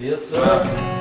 Yes, sir.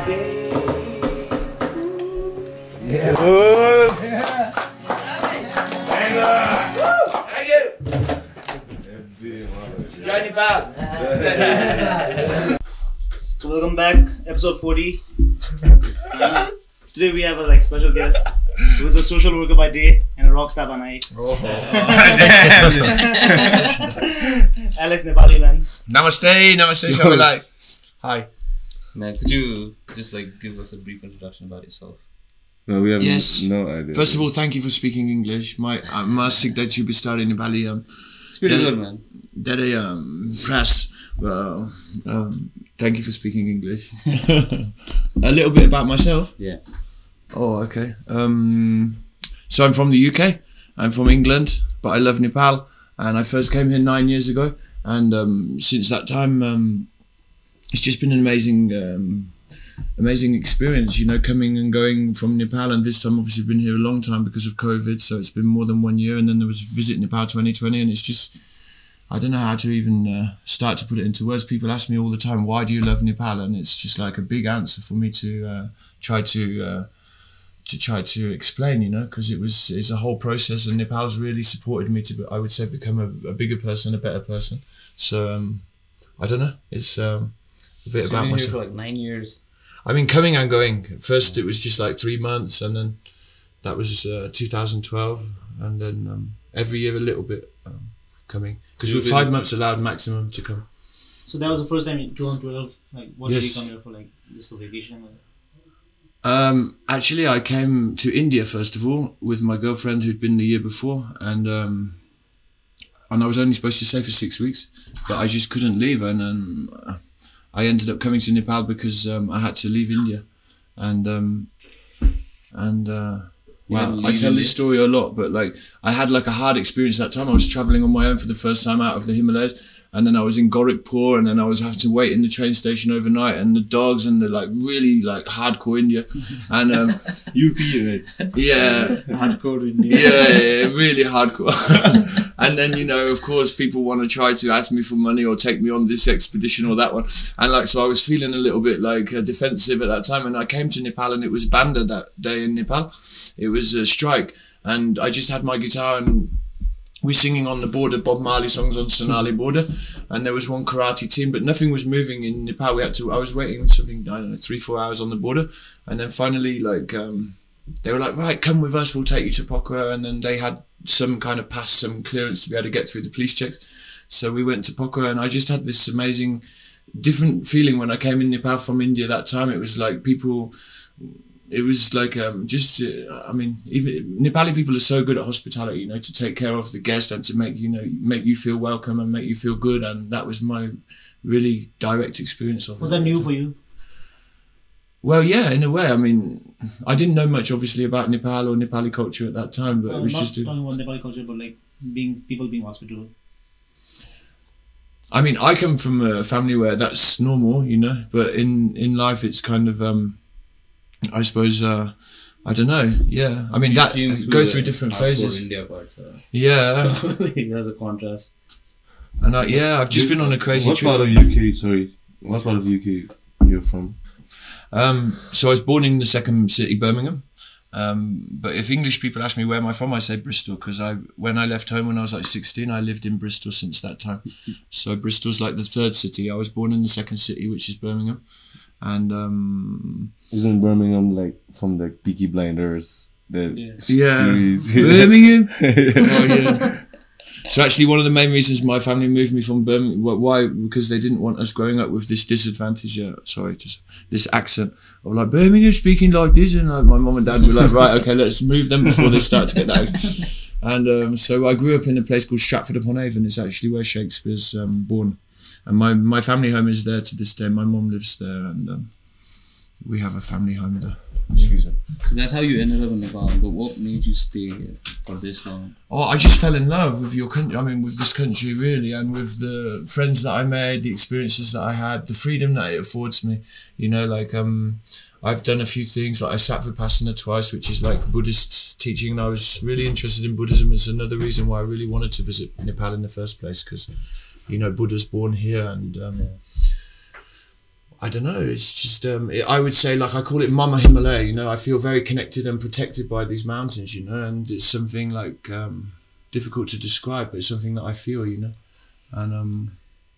Okay. So welcome back, episode 40. Today we have a special guest who is a social worker by day and a rock star by night. Oh. Alex Nepali, man. Namaste, something like. Hi. Man, could you just give us a brief introduction about yourself? No, we have Yes. no idea. First of all, thank you for speaking English. I must think that you be studying Nepali. It's pretty good, man. Press. Well, thank you for speaking English. A little bit about myself. Yeah. Oh, okay. So I'm from the UK. I'm from England, but I love Nepal. And I first came here 9 years ago. And since that time, it's just been an amazing experience, coming and going from Nepal. And this time, obviously, been here a long time because of COVID. So it's been more than 1 year. And then there was Visit Nepal 2020. And it's just, I don't know how to even start to put it into words. People ask me all the time, why do you love Nepal? And it's just like a big answer for me to try to explain, because it's a whole process, and Nepal's really supported me to, I would say, become a bigger person, a better person. So I don't know. It's a bit about myself. You've been here for 9 years. I mean, coming and going. First, it was just 3 months, and then that was 2012, and then every year a little bit coming, because we're 5 months allowed maximum to come. So that was the first time in 2012. What did you come here for? Just a vacation? Actually, I came to India first of all with my girlfriend who'd been the year before, and I was only supposed to stay for 6 weeks, but I just couldn't leave, and I ended up coming to Nepal because I had to leave India, and Wow, I tell this story a lot, but like I had like a hard experience that time. I was traveling on my own for the first time out of the Himalayas, and then I was in Gorakhpur, and then I was having to wait in the train station overnight, and the dogs and the like really like hardcore India, and UP, right? Yeah, hardcore India. Yeah, really hardcore. And then, you know, of course, people want to try to ask me for money or take me on this expedition or that one, and like so I was feeling a little bit like defensive at that time, and I came to Nepal, and it was Banda that day in Nepal. It was a strike, and I just had my guitar, and we're singing on the border Bob Marley songs on Sonali border, and there was one karate team, but nothing was moving in Nepal. I was waiting something, I don't know, 3-4 hours on the border, and then finally like they were like, right, come with us, we'll take you to Pokhara, and then they had some kind of pass, some clearance to be able to get through the police checks. So we went to Pokhara, and I just had this amazing different feeling when I came in Nepal from India that time. It was like people, it was like I mean, even Nepali people are so good at hospitality, you know, to take care of the guest and to make you feel welcome and make you feel good, and that was my really direct experience of it. Was that new for you? Well, yeah, in a way. I mean, I didn't know much, obviously, about Nepal or Nepali culture at that time, but it was just... Not talking about Nepali culture, but like people being hospitable. I mean, I come from a family where that's normal, you know, but in life it's kind of, I suppose, I don't know, yeah. I mean, that go through different phases. India part, so. Yeah. There's a contrast. And I've just been on a crazy trip. What part of UK, sorry, what part of UK you're from? So I was born in the second city, Birmingham. But if English people ask me where am I from, I say Bristol, because when I left home when I was like 16, I lived in Bristol since that time. So Bristol's like the third city. I was born in the second city, which is Birmingham. And isn't Birmingham like from the Peaky Blinders? The series? Birmingham. Oh, yeah. So actually, one of the main reasons my family moved me from Birmingham, why? Because they didn't want us growing up with this disadvantage. Just this accent of like Birmingham speaking like this, and like, my mum and dad were like, right, okay, let's move them before they start to get that accent. And so I grew up in a place called Stratford-upon-Avon. It's actually where Shakespeare's born, and my family home is there to this day. My mum lives there, and we have a family home there. Excuse me. So that's how you ended up in Nepal, but what made you stay here for this long? Oh, I just fell in love with your country, I mean with this country really, and with the friends that I made, the experiences that I had, the freedom that it affords me, you know, like I've done a few things, like I sat Vipassana twice, which is like Buddhist teaching, and I was really interested in Buddhism. It's another reason why I really wanted to visit Nepal in the first place, because, you know, Buddha's born here, and I don't know, it's just, I would say, like, I call it Mama Himalaya, you know, I feel very connected and protected by these mountains, you know, and it's something like, difficult to describe, but it's something that I feel, you know, and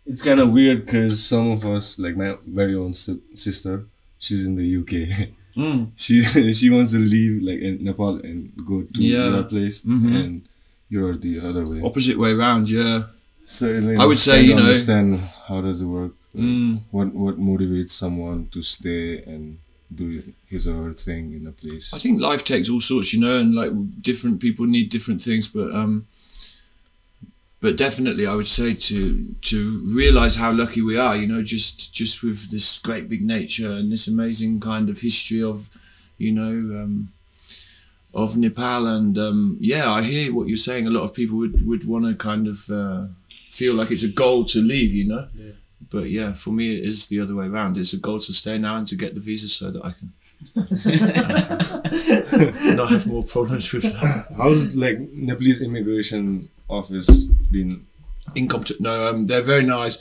it's kind of weird because some of us, like my very own sister, she's in the UK. She wants to leave, like, in Nepal and go to your place, and you're the other way. Opposite way round, yeah. So, like, I would say, you know, understand how does it work. What motivates someone to stay and do his or her thing in a place? I think life takes all sorts, you know, and like different people need different things, but definitely I would say to realise how lucky we are, you know, just with this great big nature and this amazing kind of history of, you know, of Nepal, and yeah, I hear what you're saying. A lot of people would want to kind of feel like it's a goal to leave, you know. Yeah. But yeah, for me it is the other way around. It's a goal to stay now and to get the visa so that I can not have more problems with that. How's like Nepalese immigration office been? Incompetent? No, they're very nice.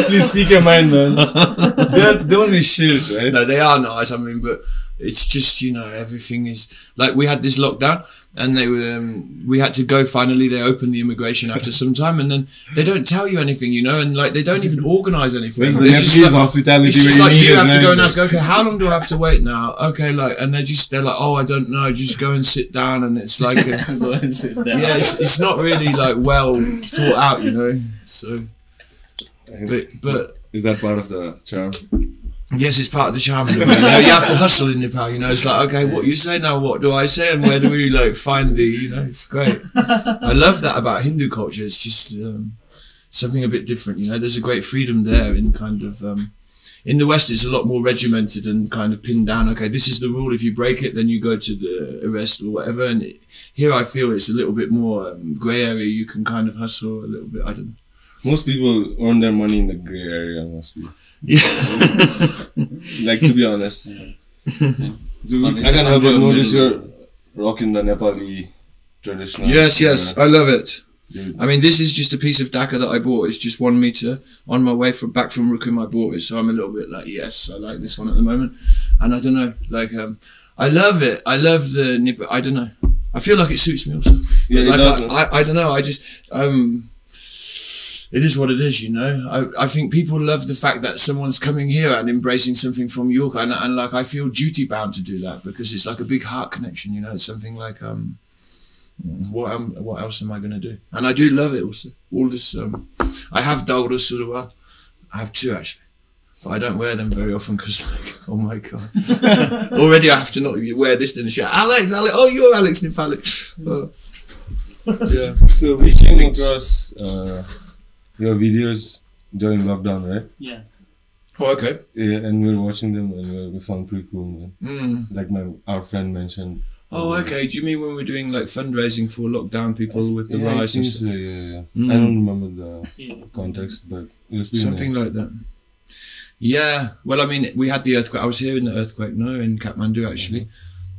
Please speak your mind, man. They must be shit, right? No, they are nice. I mean, but it's just, you know, everything is like, we had this lockdown, and they were we had to go. Finally, they opened the immigration after some time, and then they don't tell you anything, you know, and like they don't even organise anything. It's the Nepalese hospitality. It's just like you have to go and ask, okay, how long do I have to wait now? Okay, like, and they're like, oh, I don't know, just go and sit down, and it's like, go and sit down. Yeah, it's not really like well thought out, you know. So, but is that part of the charm? Yes, it's part of the charm. You know, you have to hustle in Nepal. You know, it's like, okay, what you say now? What do I say? And where do we like find the? You know, it's great. I love that about Hindu culture. It's just something a bit different. You know, there's a great freedom there in kind of in the West it's a lot more regimented and kind of pinned down. Okay, this is the rule. If you break it, then you go to the arrest or whatever. And here I feel it's a little bit more grey area. You can kind of hustle a little bit. I don't know. Most people earn their money in the grey area, must be. Yeah. Like, to be honest. So I can't help but notice you're rocking the Nepali traditional. Yes, I love it. Yeah. I mean, this is just a piece of dhaka that I bought. It's just 1 meter. On my way back from Rukum, I bought it, so I'm a little bit like, yes, I like this one at the moment. And I don't know, like, I love it. I love the nip. I don't know. I feel like it suits me also. Yeah, like, it does. I don't know. I just it is what it is, you know. I think people love the fact that someone's coming here and embracing something from York, and like I feel duty bound to do that because it's like a big heart connection, you know. It's something like what else am I going to do? And I do love it also. All this, I have daughter sort of well. I have 2 actually, but I don't wear them very often because, like, oh my god, already I have to not wear this in the show. Alex, oh you're Alex Nepali. Oh. Yeah. So we came across your videos during lockdown, right? Yeah. Oh, okay. Yeah, and we were watching them and we found pretty cool, man. Like our friend mentioned. Oh, okay. Do you mean when we're doing like fundraising for lockdown people with the yeah, rise and so, stuff? yeah. I don't remember the context, but it was Something like that. Yeah. Well, I mean, we had the earthquake. I was here in the earthquake, no, in Kathmandu actually,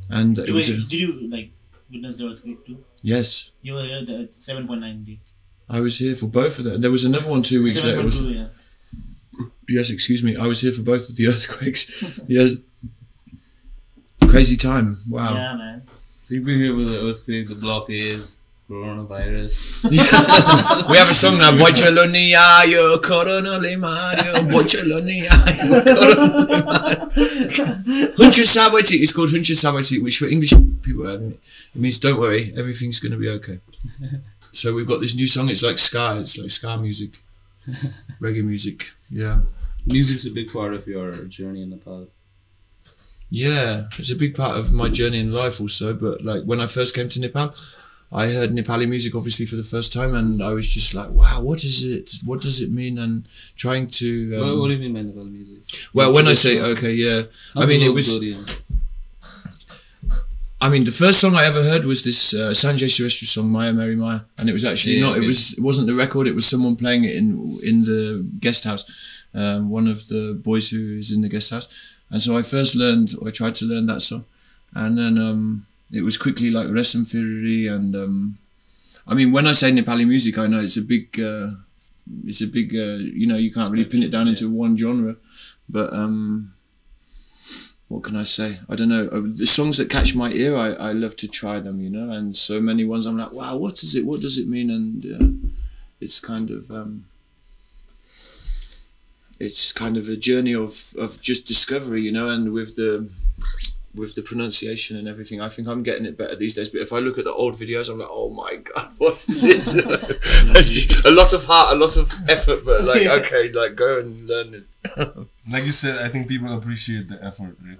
and it was. Did you like witness the earthquake too? Yes. You were here at 7.9D. I was here for both of them. There was another one 2 weeks later. 7.2, yeah. Yes, excuse me. I was here for both of the earthquakes. Yes. Crazy time. Wow. Yeah, man. So you've been here with the earthquake, the blockades, coronavirus. Yeah. We have a song now. Bochalonia, yo, corona limario, Bochalonia, yo, corona limario. Huncha Sabati. It's called Huncha Sabati, which for English people, it means don't worry, everything's going to be okay. So we've got this new song. It's like ska. It's like ska music, reggae music. Yeah. Music's a big part of your journey in Nepal. Yeah, it's a big part of my journey in life also. But like when I first came to Nepal, I heard Nepali music obviously for the first time, and I was just like, wow, what is it? What does it mean? And trying to. What do you mean by Nepali music? Well, when I say okay, yeah, I mean it was. I mean, the first song I ever heard was this Sanjay Silvestri song, Maya Mary Maya, and it was actually not. Okay. It wasn't the record. It was someone playing it in the guest house. One of the boys who is in the guest house, and so I tried to learn that song, and then it was quickly like Resam Firri, and I mean, when I say Nepali music, I know it's a big, you know, you can't really pin it down into one genre, but what can I say? I don't know. The songs that catch my ear, I love to try them, you know, and so many ones I'm like, wow, what is it? What does it mean? And it's kind of a journey of just discovery, you know, and with the pronunciation and everything, I think I'm getting it better these days. But if I look at the old videos, I'm like, oh my god, what is it? A lot of heart, a lot of effort, but like, okay, like go and learn this. Like you said, I think people appreciate the effort, right?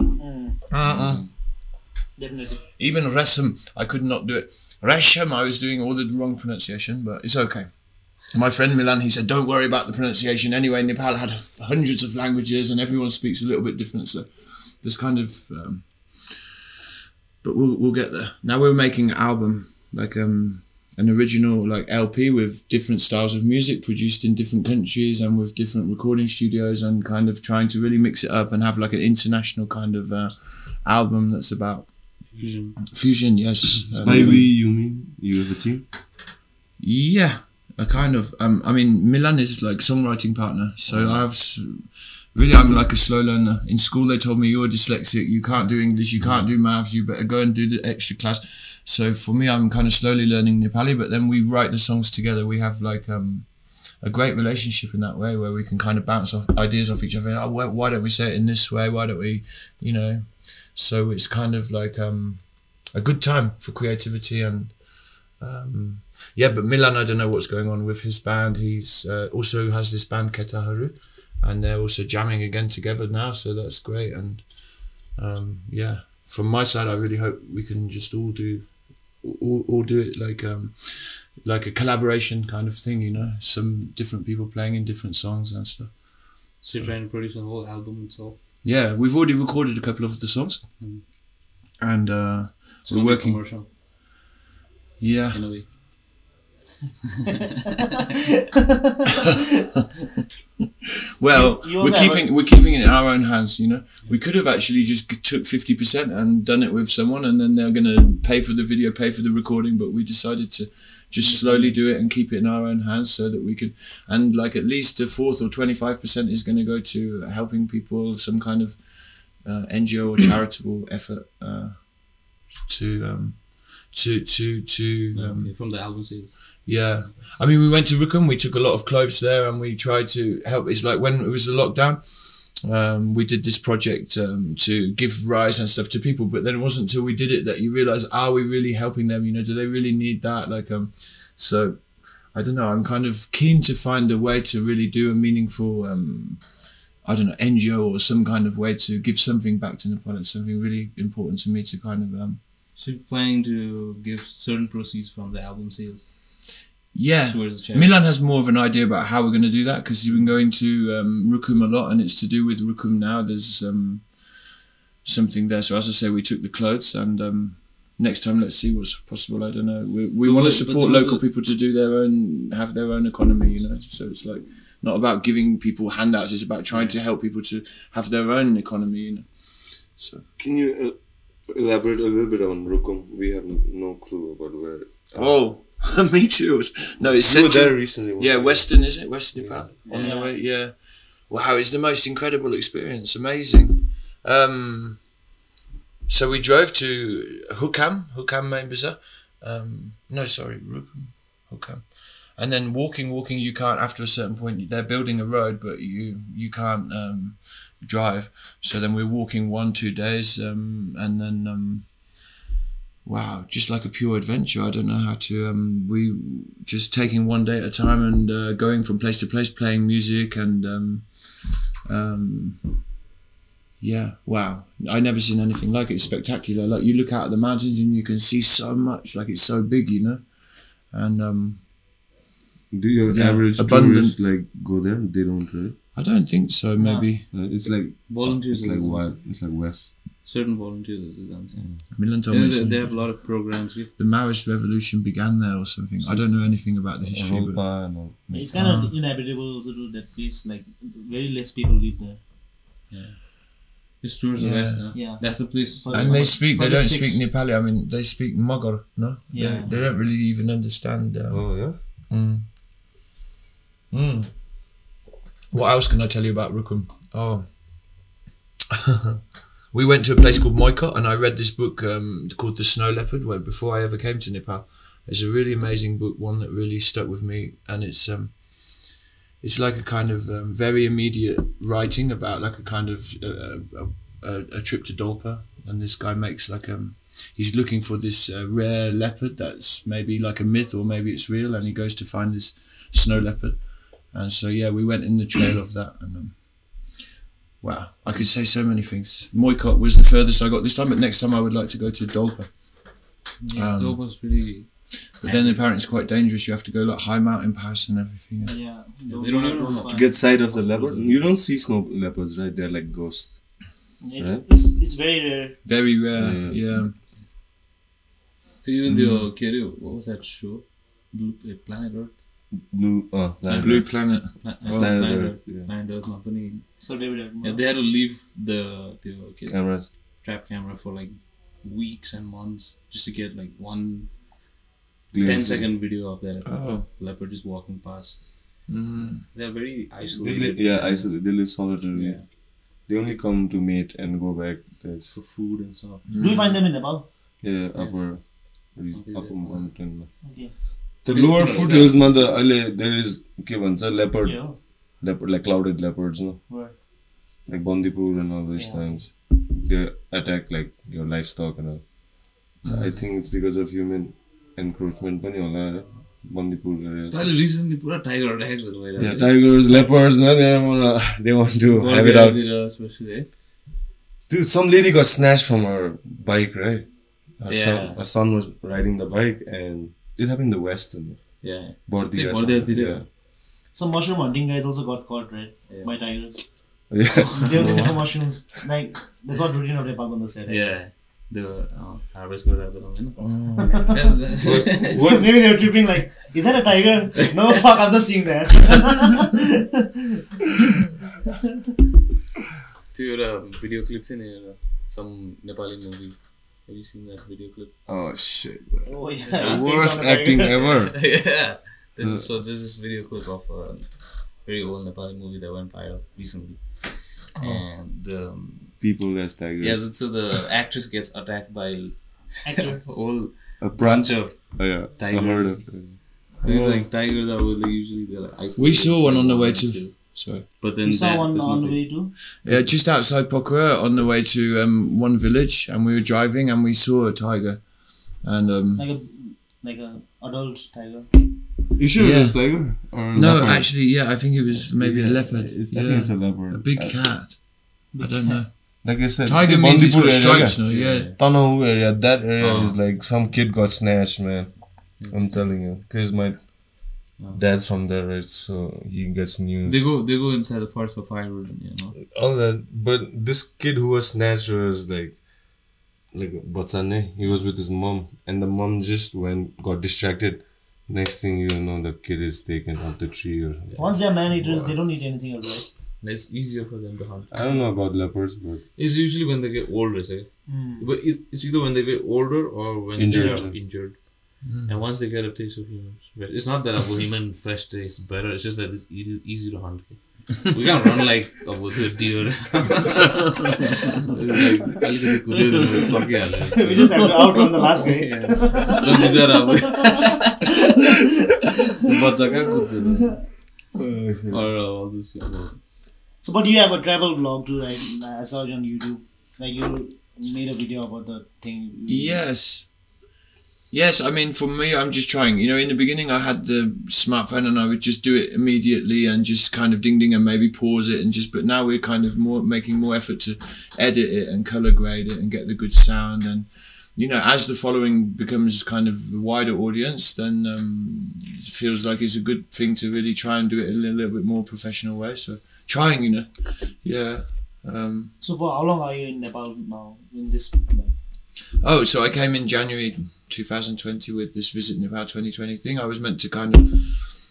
Definitely. Even Resam, I could not do it. Resham, I was doing all the wrong pronunciation, but it's okay. My friend Milan, he said, don't worry about the pronunciation. Anyway, Nepal had hundreds of languages and everyone speaks a little bit different, so there's kind of... but we'll get there. Now we're making an album, like an original like LP with different styles of music produced in different countries and with different recording studios, and kind of trying to really mix it up and have like an international kind of album that's about fusion. Yes. By we, you mean you have a team? Yeah, a kind of. I mean, Milan is like songwriting partner, so I have. Really, I'm like a slow learner. In school, they told me you're dyslexic, you can't do English, you can't do maths, you better go and do the extra class. So for me, I'm kind of slowly learning Nepali, but then we write the songs together. We have like a great relationship in that way, where we can kind of bounce off ideas off each other. Oh, why don't we say it in this way? Why don't we, you know? So it's kind of like a good time for creativity and yeah. But Milan, I don't know what's going on with his band. He's also has this band Keta Haru. And they're also jamming again together now, so that's great. And yeah, from my side, I really hope we can just all do it like a collaboration kind of thing, you know. Some different people playing in different songs and stuff. So you're trying to produce a whole album and so. Yeah, we've already recorded a couple of the songs, and we're working. Commercial. Yeah. In a way. Well, we're keeping it in our own hands. You know, we could have actually just took 50% and done it with someone, and then they're gonna pay for the video, pay for the recording. But we decided to just slowly do it and keep it in our own hands, so that we can, and like at least a fourth or 25% is going to go to helping people, some kind of NGO or charitable effort from the album sales. Yeah, I mean, we went to Rukum, we took a lot of clothes there, and we tried to help. It's like when it was the lockdown, we did this project to give rice and stuff to people, but then it wasn't until we did it that you realise, are we really helping them? You know, do they really need that? Like, so I don't know. I'm kind of keen to find a way to really do a meaningful, I don't know, NGO or some kind of way to give something back to Nepal. It's something really important to me to kind of. So you're planning to give certain proceeds from the album sales? Yeah, Milan has more of an idea about how we're going to do that, because he's been going to Rukum a lot, and it's to do with Rukum now. There's something there. So as I say, we took the clothes, and next time let's see what's possible. I don't know. We want to support local people to do their own, have their own economy, you know. So it's like not about giving people handouts. It's about trying to help people to have their own economy, you know. So can you elaborate a little bit on Rukum? We have no clue about where. Oh. Me too. No, it's central. You were there recently. Yeah, Western, is it? Western Nepal. On the way, yeah. Wow, it's the most incredible experience. Amazing. So we drove to Rukum main bazaar. No, sorry, Rukum. And then walking, you can't, after a certain point, they're building a road, but you can't drive. So then we're walking 1-2 days, and then... wow, just like a pure adventure. I don't know how to, we just taking one day at a time and going from place to place, playing music, and yeah, wow. I never seen anything like it. It's spectacular. Like, you look out at the mountains and you can see so much, like it's so big, you know. And do your average tourists like go there? They don't, right? I don't think so, maybe. It's like volunteers. It's like wild. It's like West. Certain volunteers, as I'm saying. Milan told me they have a lot of programs. The Maoist revolution began there or something. I don't know anything about the history. But it's kind of inhabitable to do that place. Like, very less people live there. Yeah. It's towards the west, no? Yeah. That's the place. And they don't speak Nepali. I mean, they speak Magar, no? Yeah. They don't really even understand. Oh, yeah? What else can I tell you about Rukum? Oh. We went to a place called Moika, and I read this book called The Snow Leopard before I ever came to Nepal. It's a really amazing book, one that really stuck with me, and it's like a kind of very immediate writing about like a kind of a trip to Dolpa, and this guy makes like he's looking for this rare leopard that's maybe like a myth or maybe it's real, and he goes to find this snow leopard, and so yeah, we went in the trail of that, and wow, I could say so many things. Moika was the furthest I got this time, but next time I would like to go to Dolpa. Yeah, Dolpa's pretty... But then apparently it's quite dangerous. You have to go like high mountain pass and everything. Yeah. They don't even know. To get sight of the leopard. You don't see snow leopards, right? They're like ghosts. It's very rare. Very rare, yeah. So even what was that show? Planet Earth? Blue Planet. Planet Earth. Planet Earth. So they had to leave the cameras, trap camera for like weeks and months just to get like one 10-second video of that leopard just walking past. They're very isolated. Isolated. They live solitary. Yeah. They only come to mate and go back. That's for food and stuff. Do you find them in Nepal? Yeah, upper mountain. Okay. The lower foothills, there is leopard. Yeah. Leopard, like clouded leopards, no? Where? Like Bandipur and all these times. They attack like your livestock and all. So I think it's because of human encroachment. Bandipur areas. Recently, pura tiger attacks. Yeah, tigers, leopards, no? They want to have it out. Dude, some lady got snatched from her bike, right? Her son was riding the bike, and it happened in the West. Yeah. Bordia. Some mushroom hunting guys also got caught, right? Yeah. By tigers. They only for mushrooms. Like that's what routine of Nepal Banda said. Yeah. The harvest got happened. Maybe they were tripping like, is that a tiger? No, fuck, I'm just seeing that. To your video clips in some Nepali movie. Have you seen that video clip? Oh shit. Oh yeah. The worst acting ever. Yeah. This is video clip of a very old Nepali movie that went viral recently. And people as tigers. Yeah, so the actress gets attacked by a bunch of tigers. These like tigers that were usually they're like isolated. We saw one on the way to. Sorry. But then you saw one on the way to? Yeah, just outside Pokhara on the way to one village, and we were driving and we saw a tiger, and like a adult tiger. You sure it was a tiger or no? leopard? Actually, yeah, I think it was maybe a leopard. I think it's a leopard. A big cat. I don't know. Like I said, tiger means it's got stripes now. Yeah. Tanahu area, that area is like some kid got snatched, man. I'm telling you, because my dad's from there, right? So he gets news. They go inside the forest for firewood, and all that. But this kid who was snatched was like Batsane. He was with his mom, and the mom just got distracted. Next thing you know, the kid is taken off the tree or something. Once they're man-eaters, they don't eat anything else, right? It's easier for them to hunt. I don't know about leopards, but it's usually when they get older, say. But it's either when they get older or when they are injured. And once they get a taste of humans, it's not that a Bohemian fresh tastes better. It's just that it's easy to hunt. We can't run like a deer. We just have to outrun the last guy. Or all this. So, but you have a travel vlog too, right? I saw it on YouTube. Like you made a video about the thing. Yes, I mean, for me, I'm just trying. You know, in the beginning, I had the smartphone and I would just do it immediately and just kind of ding and maybe pause it and just. But now we're kind of making more effort to edit it and color grade it and get the good sound. And you know, as the following becomes kind of a wider audience, then it feels like it's a good thing to really try and do it in a little bit more professional way. So trying, you know, yeah. So for how long are you in Nepal now? In this. Oh, so I came in January 2020 with this Visit Nepal 2020 thing. I was meant to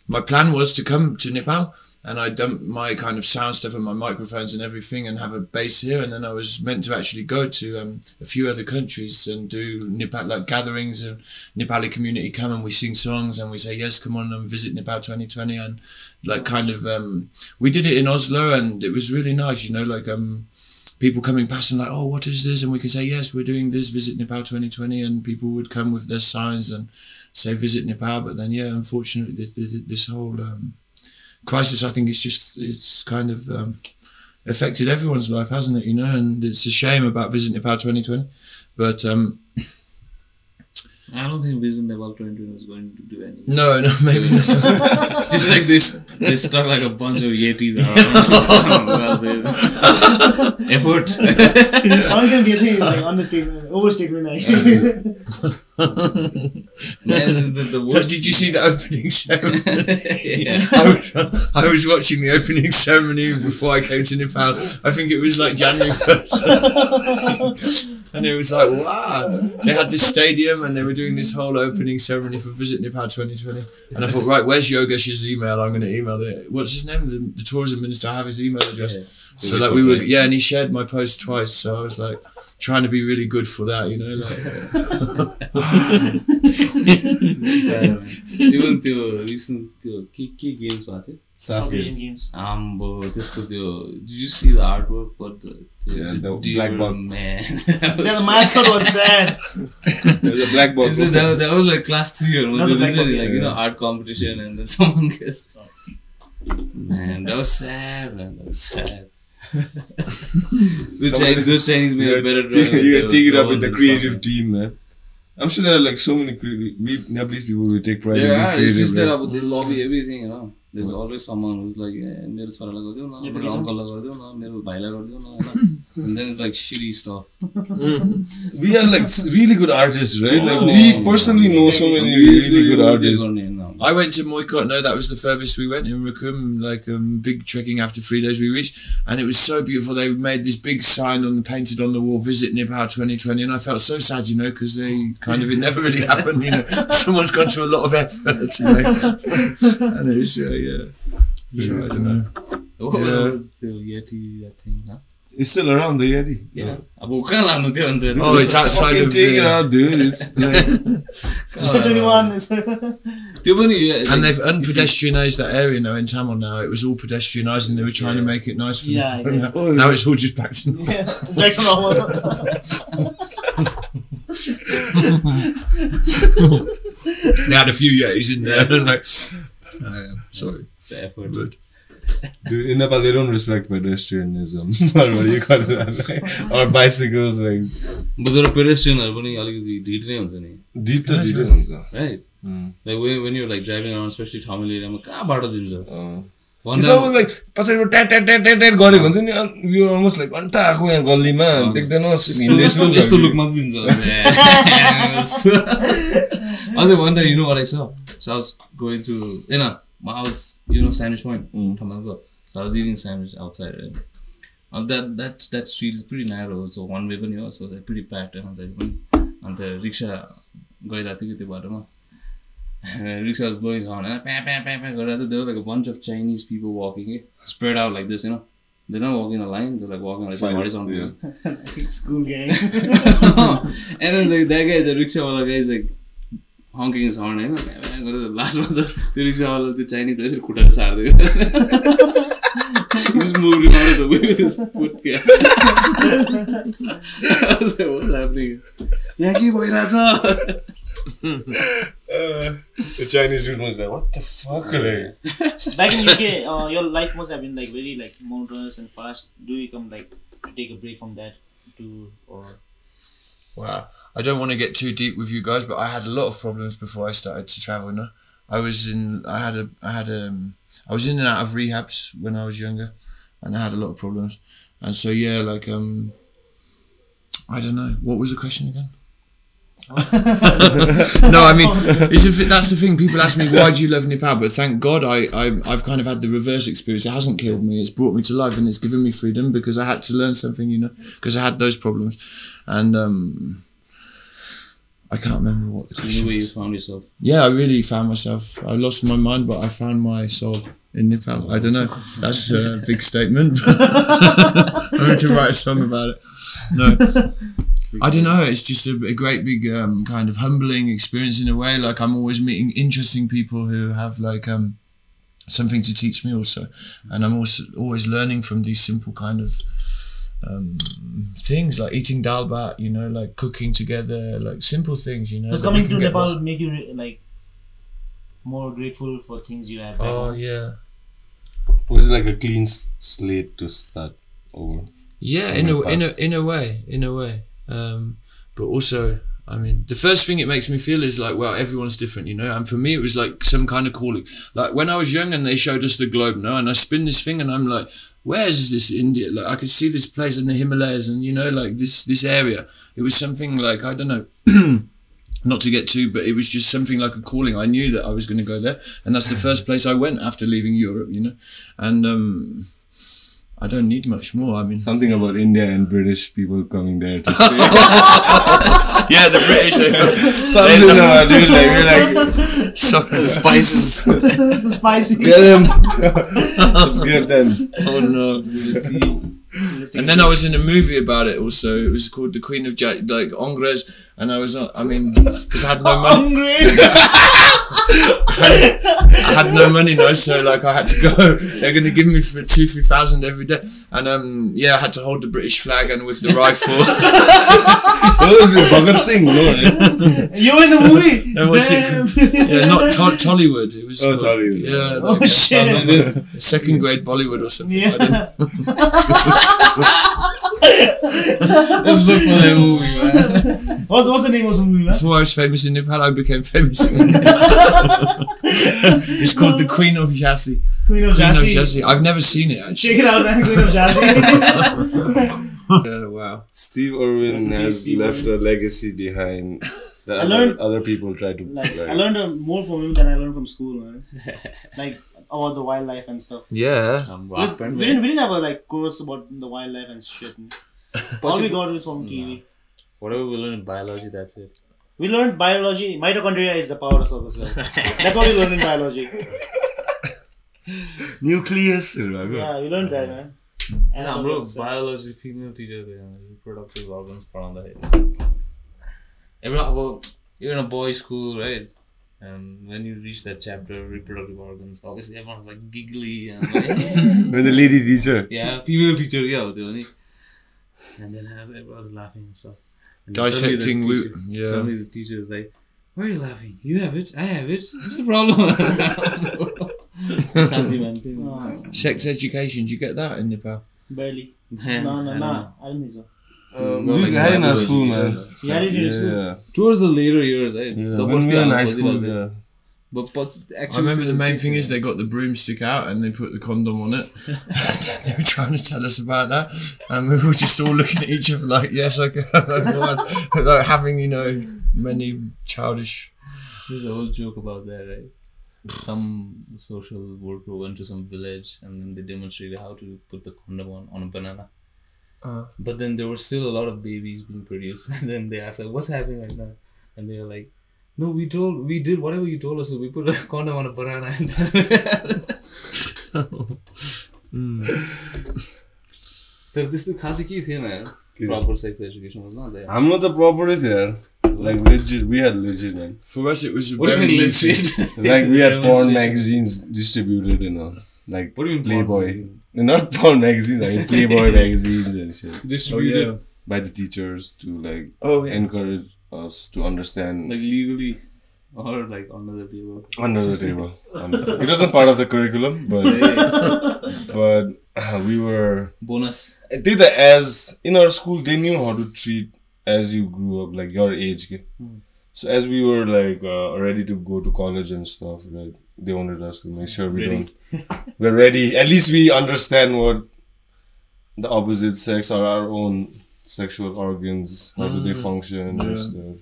my plan was to come to Nepal and I dumped my kind of sound stuff and my microphones and everything and have a base here. And then I was meant to actually go to a few other countries and do Nepal, like gatherings and Nepali community come and we sing songs and we say, yes, come on and visit Nepal 2020. And like kind of, we did it in Oslo and it was really nice, you know, like, people coming past and like, oh, what is this? And we can say, yes, we're doing this, Visit Nepal 2020. And people would come with their signs and say, Visit Nepal. But then, yeah, unfortunately, this whole crisis, I think it's kind of affected everyone's life, hasn't it? You know, and it's a shame about Visit Nepal 2020. But I don't think Visit Nepal 2020 was going to do anything. No, maybe not. Just like this, they stuck like a bunch of Yetis around. Effort. How can the thing is like understatement, overstatement? The worst. Did you see the opening ceremony? Yeah. I was watching the opening ceremony before I came to Nepal. I think it was like January 1st. And it was like, wow. They had this stadium and they were doing this whole opening ceremony for Visit Nepal 2020. And I thought, right, where's Yogesh's email? I'm going to email it. What's his name? The tourism minister. I have his email address. Yeah. So like we would, and he shared my post twice. So I was like trying to be really good for that, you know. Like, even the recent key games, South Asian games. Did you see the artwork for the black bug? Man, the mascot was sad. There's a black bug. That was like class 3 or what? Like you know, art competition, and then someone gets. Man, that was sad. Man, that was sad. Those Chinese made a better drawing. You can take it up with the creative team, man. I'm sure there are like so many Nepalese people who take pride in being creative. It's just that they lobby everything, you know. There's always someone who's like, yeah, मेरो छोरालाई गरिदेऊ न, मेरो अङ्कललाई गरिदेऊ न, मेरो भाइलाई गरिदेऊ न, and then it's like shitty stuff. We are like really good artists, right? Like we personally know so many really good artists. I went to Moikot. No, that was the furthest we went in Rukum. Like big trekking after 3 days we reached, and it was so beautiful. They made this big sign painted on the wall, "Visit Nepal 2020," and I felt so sad, you know, because it never really happened. You know, someone's gone to a lot of effort to make, and it was yeah. So I don't know. What was the Yeti that thing? Huh? It's still around the Yeti. Yeah. Oh, it's outside of take it out, dude. It's like 21. And they've unpedestrianised that area now in Tamil now. It was all pedestrianised and they were trying to make it nice for them. Exactly. Now it's all just back to normal. It's back to normal. They had a few Yetis in there and like, sorry. The effort. Good. Dude, in Nepal they don't respect pedestrianism. Or what do you call that? Like, or bicycles, like. But there are pedestrians that are right? Like when you're like driving around, especially Tamil area, it's almost like you're almost like one day, you know what I saw? So I was going through, my house, Sandwich Point, Tamalgo. So I was eating sandwich outside, right? And that street is pretty narrow, so one way, so it was like pretty packed. And the rickshaw going, I think, rickshaw was blowing his horn. There were like a bunch of Chinese people walking, spread out like this, They're not walking in a line, they're like walking like horizontal. School gang. And then that guy, the rickshaw guy, is like honking his horn. Last one, the rickshaw, the Chinese, they he just moved out of the way with his foot. I was like, what's happening? The Chinese dude was like, what the fuck? Back in UK, your life must have been like very like monotonous and fast. Do you come like to take a break from that too, or? Wow, I don't want to get too deep with you guys, but I had a lot of problems before I started to travel. No, I was in and out of rehabs when I was younger, and I had a lot of problems. And so yeah, like I don't know. What was the question again? No, I mean, that's the thing. People ask me, why do you love Nepal? But thank God I've kind of had the reverse experience. It hasn't killed me. It's brought me to life and it's given me freedom because I had to learn something, because I had those problems. And I can't remember what the question was. Where you found yourself? Yeah, I really found myself. I lost my mind, but I found my soul in Nepal. I don't know. That's a big statement. I'm going to write a song about it. No. I don't know, it's just a great big kind of humbling experience in a way. Like I'm always meeting interesting people who have like something to teach me also. And I'm also always learning from these simple kind of things like eating dal bhat, like cooking together, like simple things, Does coming to Nepal make you like more grateful for things you have? Oh yeah. Was it like a clean slate to start over? Yeah, in a way. But also, I mean, the first thing it makes me feel is like, well, everyone's different, and for me it was like some kind of calling. Like when I was young and they showed us the globe, and I spin this thing and I'm like, where is this India? Like I could see this place in the Himalayas and like this area. It was something like, I don't know, not to get too, but it was just something like a calling. I knew that I was going to go there, and that's the first place I went after leaving Europe, and I don't need much more. I mean, something about India and British people coming there to stay. Yeah, the British. Something about dude, like we're like the spices. The spices. Get them. Let's get them. Oh no. And then I was in a movie about it also. It was called The Queen of like Angres, and I was because I had no money. I had no money, so like I had to go. They're going to give me for 2,000-3,000 every day, and I had to hold the British flag and with the rifle. What was it, Bhagat Singh? No, you were in the movie. Yeah, not Tollywood. It was Tollywood. Yeah. Oh shit. Second grade Bollywood or something. Yeah. Let's look for that movie, man. What's the name of the movie, man? Before I was famous in Nepal, I became famous in It's called The Queen of Jhansi. Queen of Jhansi. I've never seen it, actually. Check it out, man. Queen of Jhansi. Wow. Wow. Steve Irwin has Steve left Irwin. a legacy behind that I learned- other people try to. I learned more from him than I learned from school, man. Like about the wildlife and stuff. Yeah. We didn't have a course about the wildlife and shit. All we got was from TV. Whatever we learn in biology, that's it. We learned biology. Mitochondria is the powerhouse of the cell. That's what we learned in biology. Nucleus. Yeah, we learned that, man. Yeah, bro, biology, female teacher, reproductive organs around the head. Everyone, you're in a boys' school, right? And when you reach that chapter, reproductive organs, obviously everyone's like giggly and like, When the lady teacher. yeah, female teacher, yeah, and then everyone's laughing and stuff. And then Dissecting, suddenly the teacher is like, "Why are you laughing? You have it, I have it. What's the problem?" Shanti man thing. Sex education, do you get that in Nepal? Barely. Man, No, I don't know. I don't think so. We had in our school, man. You had it in your school? Yeah. Towards the later years, right? Yeah. When we were in high school, yeah. But actually, I remember the main thing is they got the broomstick out and they put the condom on it. They were trying to tell us about that, and we were just all looking at each other like, yes, okay. Like having, many childish. There's a whole joke about that, right? Some social worker went to some village and then they demonstrated how to put the condom on a banana. But then there were still a lot of babies being produced, and then they asked like, "What's happening right now?" And they were like, "No, we did whatever you told us. So we put a condom on a banana." And then this the खासी के थिएन यार. Proper sex education was not there. I'm not the proper there. Like legit, we had legit, man. For us, it was What do you very mean legit. legit? Like we had porn Demonstration. magazines distributed, Like What do you mean Playboy. Not porn magazines, like Playboy magazines and shit. Distributed. Oh, yeah. By the teachers to encourage us to understand Like legally or like under the table. under the table. It wasn't part of the curriculum, but we were. Bonus. I think that as in our school, they knew how to treat as you grew up, like your age. So as we were ready to go to college and stuff, they wanted us to make sure we're ready. At least we understand what the opposite sex or our own sexual organs, how do they function and stuff.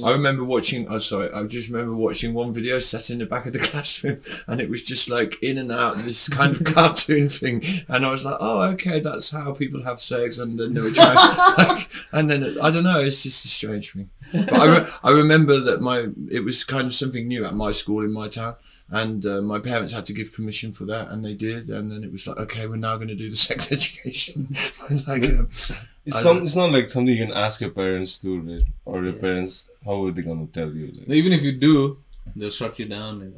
I remember watching. I just remember watching one video set in the back of the classroom, and it was just like in and out this kind of cartoon thing, and I was like, "Oh, okay, that's how people have sex." And then they were trying, and then I don't know. It's just a strange thing. But I remember that it was kind of something new at my school in my town, and my parents had to give permission for that, and they did. And then it was like, okay, we're now going to do the sex education. It's not like something you can ask your parents to, right? Or your parents, how are they gonna tell you? Like, Even if you do, they'll shut you down. And,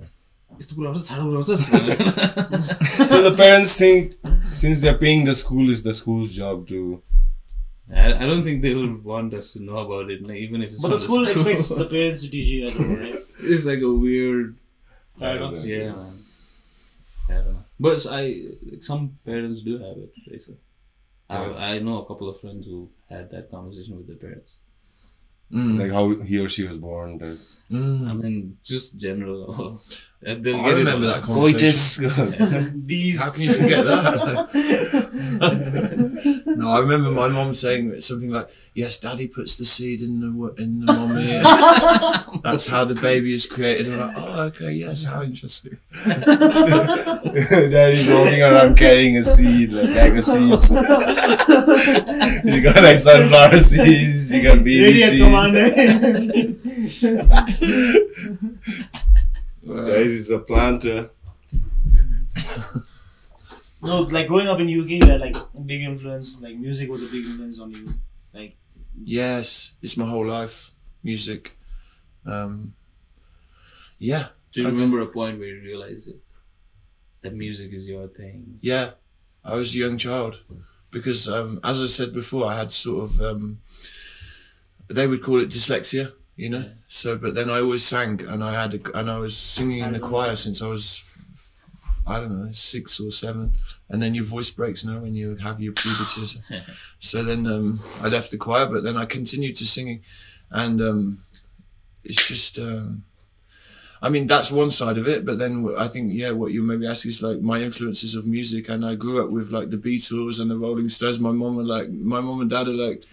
so the parents think since they're paying the school, it's the school's job to. I don't think they would want us to know about it, even if it's But not the school school. expects the parents to teach you, right? It's like a weird Paradox. Yeah, man. I don't know. But some parents do have it. They say. I know a couple of friends who had that conversation with their parents. Like how he or she was born. I mean, just general. I remember that conversation. How can you forget that? No, I remember my mom saying something like, "Yes, Daddy puts the seed in the mommy. That's how the baby is created." I'm like, "Oh, okay, yes, how interesting." Daddy's walking around carrying a seed, like bag of seeds. You got like sunflower seeds, you got baby seeds. Guys, it's a planter. No, like growing up in UK, you had like a big influence. Like music was a big influence on you. Like yes, it's my whole life. Music. Yeah. Do you remember a point where you realized it? That music is your thing. Yeah, I was a young child because, as I said before, I had sort of. They would call it dyslexia, Yeah. So, but then I always sang, and I was singing in the choir since I was, I don't know, 6 or 7. And then your voice breaks now when you have your puberty. So then I left the choir, but then I continued to singing, and it's just I mean, that's one side of it, but then I think, yeah, what you maybe ask is like my influences of music, and I grew up with like the Beatles and the Rolling Stones. My mum and dad are like,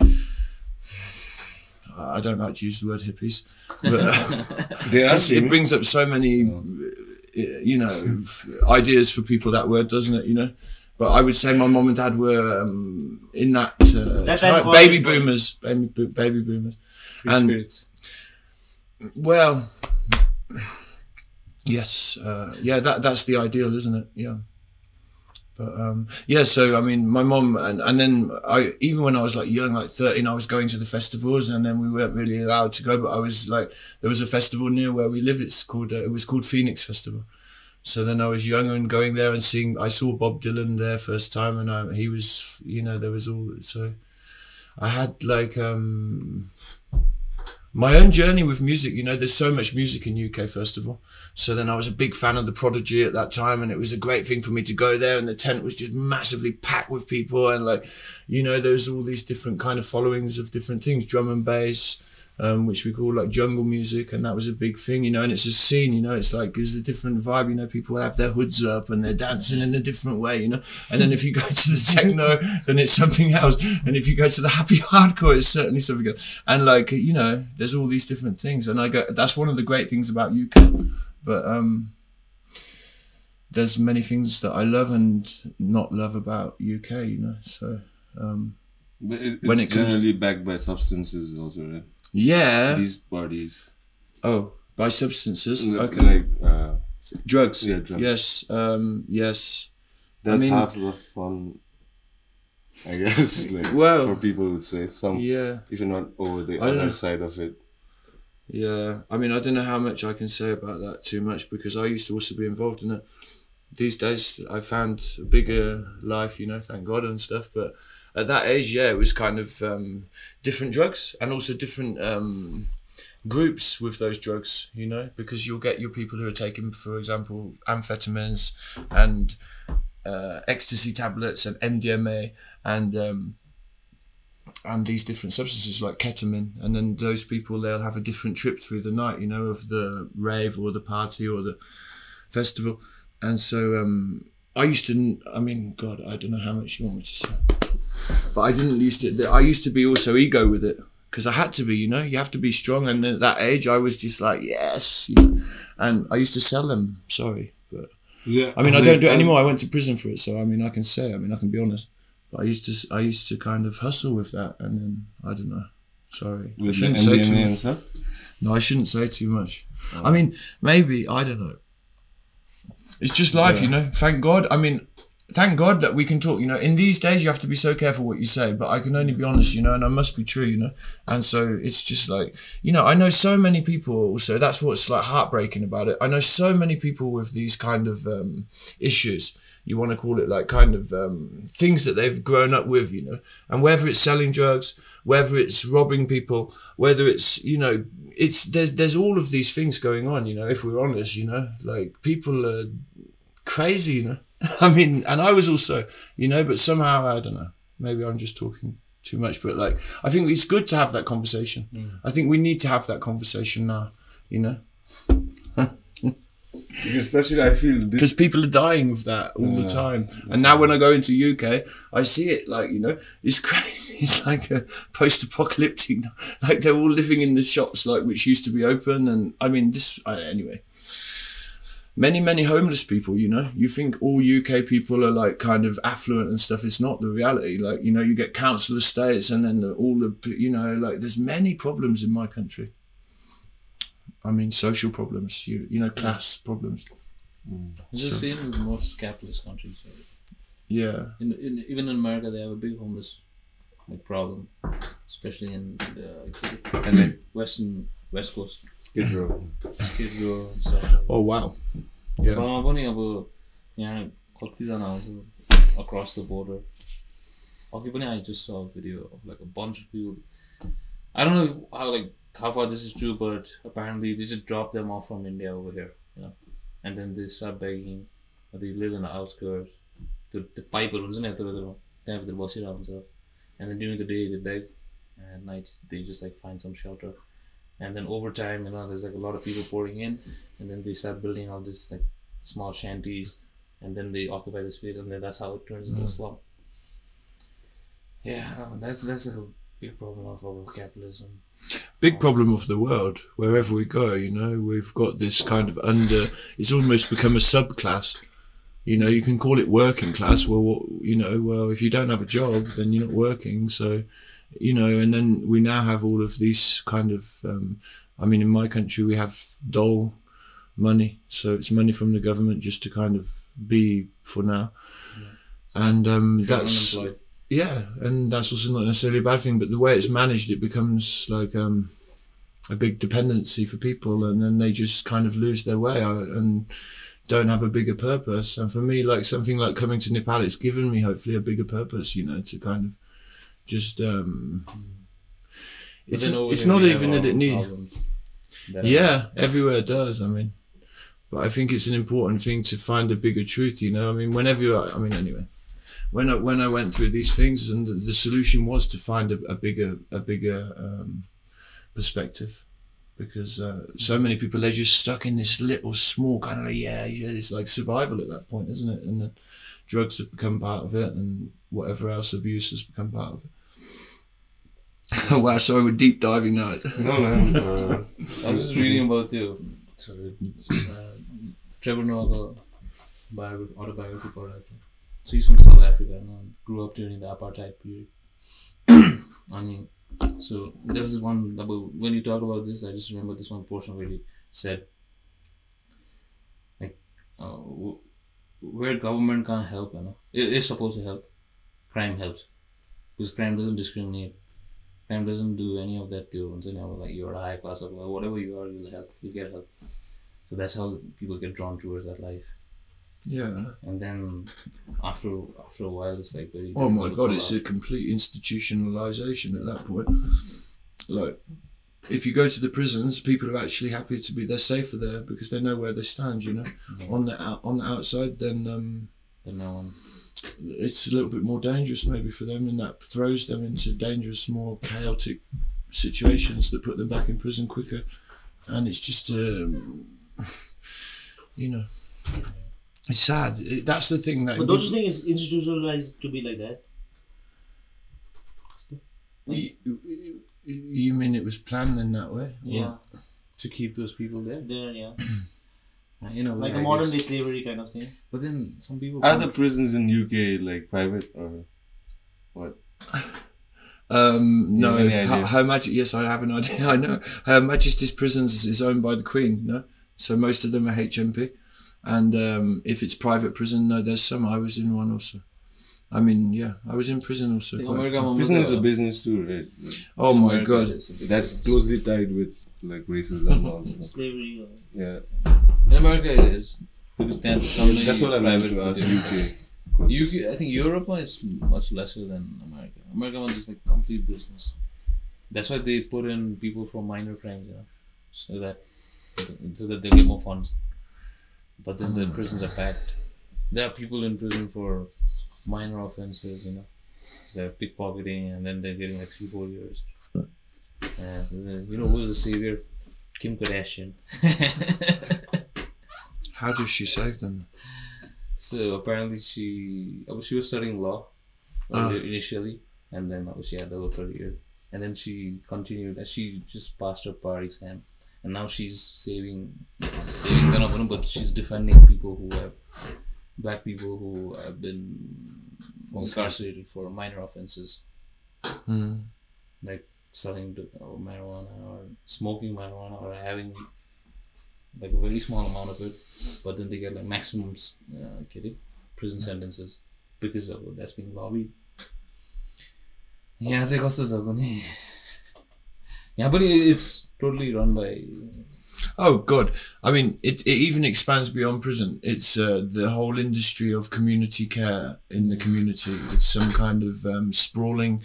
I don't like to use the word hippies, but it brings up so many, you know, ideas for people, that word, doesn't it, you know? But I would say my mum and dad were in that time, baby boomers. Free and spirits. Well, yes, yeah, that's the ideal, isn't it? Yeah. But yeah, so I mean, my mum and then even when I was like young, like 13, I was going to the festivals, and then we weren't really allowed to go. But I was like, there was a festival near where we live. It was called Phoenix Festival. So then I was young and going there and seeing. I saw Bob Dylan there first time, and he was, you know, there was all. So I had like my own journey with music. You know, there's so much music in UK, first of all. So then I was a big fan of the Prodigy at that time, and it was a great thing for me to go there, and the tent was just massively packed with people, and like, you know, there's all these different kind of followings of different things, drum and bass, which we call like jungle music, and that was a big thing, you know, and it's a scene, you know, it's like, there's a different vibe, you know, people have their hoods up and they're dancing in a different way, you know, and then if you go to the techno, then it's something else, and if you go to the happy hardcore, it's certainly something else, and like, you know, there's all these different things, and that's one of the great things about UK, but there's many things that I love and not love about UK, you know, so but it's generally backed by substances also, right? Yeah. These parties. Oh, by substances? Okay. Like drugs. Yeah, drugs. Yes. Yes. That's half the fun, I guess. Like, well, for people would say if you're not over the other side of it. Yeah. I mean, I don't know how much I can say about that too much, because I used to also be involved in it. These days, I found a bigger life, you know, thank God and stuff. But at that age, yeah, it was kind of different drugs, and also different groups with those drugs, you know, because you'll get your people who are taking, for example, amphetamines and ecstasy tablets and MDMA and these different substances like ketamine, and then those people, they'll have a different trip through the night, you know, of the rave or the party or the festival. And so I used to, I mean, God, I don't know how much you want me to say, but I used to be also ego with it, because I had to be, you know, you have to be strong, and at that age I was just like, yes, you know? And I used to sell them, but yeah, I mean, I don't do it anymore. I went to prison for it, so I mean, I can be honest, but I used to kind of hustle with that, and then, I don't know, sorry. I shouldn't say too much. No, I shouldn't say too much. Oh. I mean, maybe, I don't know. It's just life, you know. Thank God. I mean, thank God that we can talk, you know. In these days, you have to be so careful what you say, but I can only be honest, you know, and I must be true, you know. And so it's just like, you know, I know so many people also, that's what's like heartbreaking about it. I know so many people with these kind of issues, you want to call it like kind of things that they've grown up with, you know. And whether it's selling drugs, whether it's robbing people, whether it's, you know, there's all of these things going on, you know, if we're honest, you know, like people are crazy, you know. I mean, and I was also, you know, but somehow, I don't know, maybe I'm just talking too much, but like, I think it's good to have that conversation. I think we need to have that conversation now, you know. Especially, I feel this, because people are dying of that all the time, and now when I go into UK, I see it, like, you know, it's crazy. It's like a post-apocalyptic, like they're all living in the shops, like, which used to be open, and I mean, anyway, many homeless people, you know. You think all UK people are like kind of affluent and stuff. It's not the reality. Like, you know, you get council estates, and then all the, you know, like there's many problems in my country. I mean, social problems, you know, class problems. It's the same with most capitalist countries. Right? Yeah. Even in America, they have a big homeless problem, especially in the West Coast. Skid Row and stuff. Oh wow. Yeah. Across the border. I just saw a video of like a bunch of people. I don't know how far this is true, but apparently they just drop them off from India over here, you know, and then they start begging. They live in the outskirts. The people, they have the bossy around stuff, and then during the day they beg, and at night they just like find some shelter, And then over time, there's like a lot of people pouring in, and then they start building all this like small shanties, and then they occupy the space, and then that's how it turns into a slum. Yeah, that's like a big problem of our capitalism. Big problem of the world. Wherever we go, we've got this kind of it's almost become a subclass. You can call it working class. Well, if you don't have a job, then you're not working. So, and then we now have all of these kind of, in my country, we have dole money. So it's money from the government just to kind of be for now. Yeah. And that's, and that's also not necessarily a bad thing, but the way it's managed, it becomes like a big dependency for people, and then they just kind of lose their way out and don't have a bigger purpose. And for me, like something like coming to Nepal, it's given me hopefully a bigger purpose, to kind of just it's not even that it needs everywhere it does. But I think it's an important thing to find a bigger truth. Anyway, when I went through these things, and the solution was to find a bigger perspective. Because so many people, they're just stuck in this little small kind of it's like survival at that point, isn't it? And then drugs have become part of it, and whatever else, abuse has become part of it. Wow, sorry, we're deep diving now. No, I was just reading about Trevor Noah autobiography for that. So he's from South Africa and grew up during the apartheid period. So there was one, when you talk about this, I just remember this one portion where he said, like, where government can't help, it is supposed to help, crime helps. Because crime doesn't discriminate. Crime doesn't do any of that to, like you're a high class or whatever you are, you'll help, you get help. So that's how people get drawn towards that life. Yeah. And then after a while, it's like very. Oh my God! It's a complete institutionalization at that point. Like, if you go to the prisons, people are actually happy to be. They're safer there because they know where they stand. On the outside, then no one. It's a little bit more dangerous maybe for them, and that throws them into dangerous, more chaotic situations that put them back in prison quicker. And it's just, It's sad. That's the thing. But don't you think it's institutionalized to be like that? You mean it was planned in that way? Yeah. To keep those people there? There, yeah. Like a modern day slavery kind of thing. But then some people... Are the prisons in UK like private or what? No. Her Majesty... Yes, I have an idea. I know. Her Majesty's Prisons is owned by the Queen, no? So most of them are HMP. And if it's private prison, no, there's some. I was in one also. I was in prison also. Prison is a business too, right? Oh my God. That's closely tied with like racism also. Slavery. Yeah. In America it is. Because then that's what I meant to ask. UK, I think Europe is much lesser than America. America one is like complete business. That's why they put in people for minor crimes, so that they get more funds. But then the prisons are packed. There are people in prison for minor offenses, They're pickpocketing, and then they're getting like 3-4 years. Who's the savior? Kim Kardashian. How does she save them? So apparently she was studying law initially, and then she had over 30 years. And then she continued, and she just passed her bar exam. And now she's saving but she's defending people black people who have been incarcerated for minor offenses. Like selling marijuana or smoking marijuana or having like a very small amount of it, but then they get like maximum prison sentences because of that's being lobbied. Yeah, but it's totally run by... Oh God! It even expands beyond prison. It's the whole industry of community care in the community. It's some kind of sprawling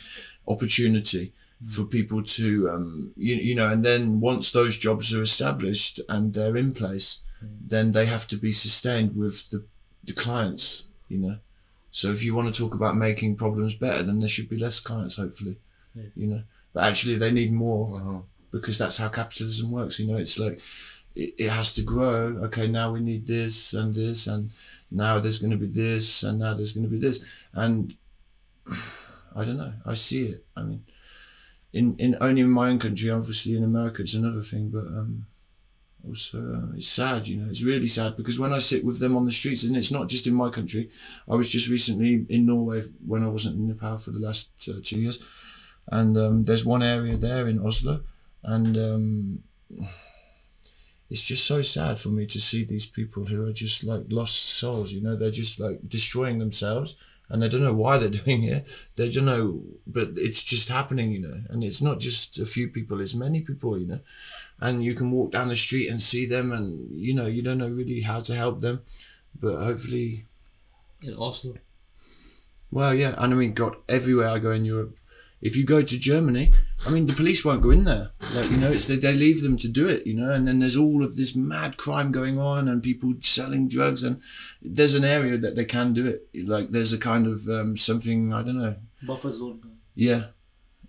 opportunity for people to, and then once those jobs are established and they're in place, then they have to be sustained with the clients, So if you want to talk about making problems better, then there should be less clients, hopefully, But actually they need more because that's how capitalism works. You know, it's like it has to grow. Okay, now we need this, and now there's going to be this, and now there's going to be this, and I don't know. I see it. I mean, in only in my own country, obviously in America it's another thing, but also it's sad. You know, it's really sad because when I sit with them on the streets, and it's not just in my country. I was just recently in Norway when I wasn't in Nepal for the last 2 years, and there's one area there in Oslo, and it's just so sad for me to see these people who are just like lost souls. You know, they're just like destroying themselves. And they don't know why they're doing it. They don't know, but it's just happening, you know. And it's not just a few people, it's many people, you know. And you can walk down the street and see them and, you know, you don't know really how to help them. But hopefully... In Oslo? Well, yeah. And I mean, God, everywhere I go in Europe, if you go to Germany, I mean, the police won't go in there. Like, you know, it's they leave them to do it, you know, and then there's all of this mad crime going on and people selling drugs, and there's an area that they can do it. Like, there's a kind of something, I don't know. Buffer zone. Yeah.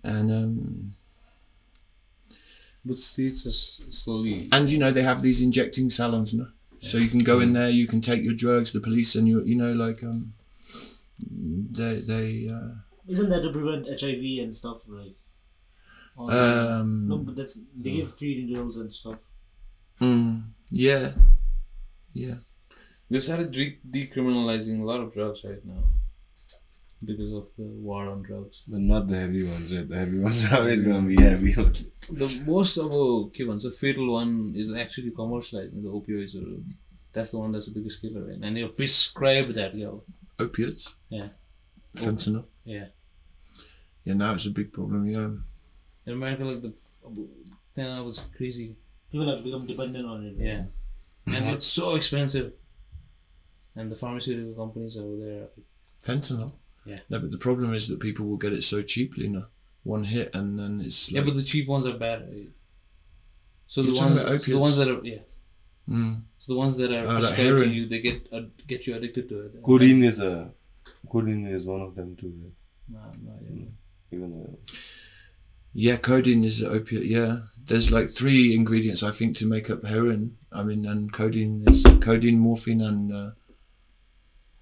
And... But states are slowly... And, you know, they have these injecting salons, no? So you can go in there, you can take your drugs, the police, and you know, like, Isn't that to prevent HIV and stuff, like? No, but that's they give free needles and stuff. Yeah. We've started decriminalizing a lot of drugs right now because of the war on drugs. But not the heavy ones, right? The heavy ones are always going to be heavy. The most of the fatal one is actually commercializing the opioids. That's the one that's the biggest killer, right? And they prescribe that, Opiates? Yeah. Fentanyl? Yeah. Yeah, now it's a big problem, yeah. In America, like that was crazy. People have become dependent on it. Yeah. And it's so expensive. And the pharmaceutical companies over there. Fentanyl? Yeah. No, but the problem is that people will get it so cheaply, you know. One hit and then it's like... Yeah, but the cheap ones are bad. Right? So You're the talking ones, about opiates? so the ones that are, yeah. So the ones that are like prescribed heroin. to you, they get you addicted to it. Codeine is one of them too, right? No, Even though... Yeah, codeine is an opiate, yeah. There's like 3 ingredients, I think, to make up heroin. I mean, and codeine is codeine, morphine, and...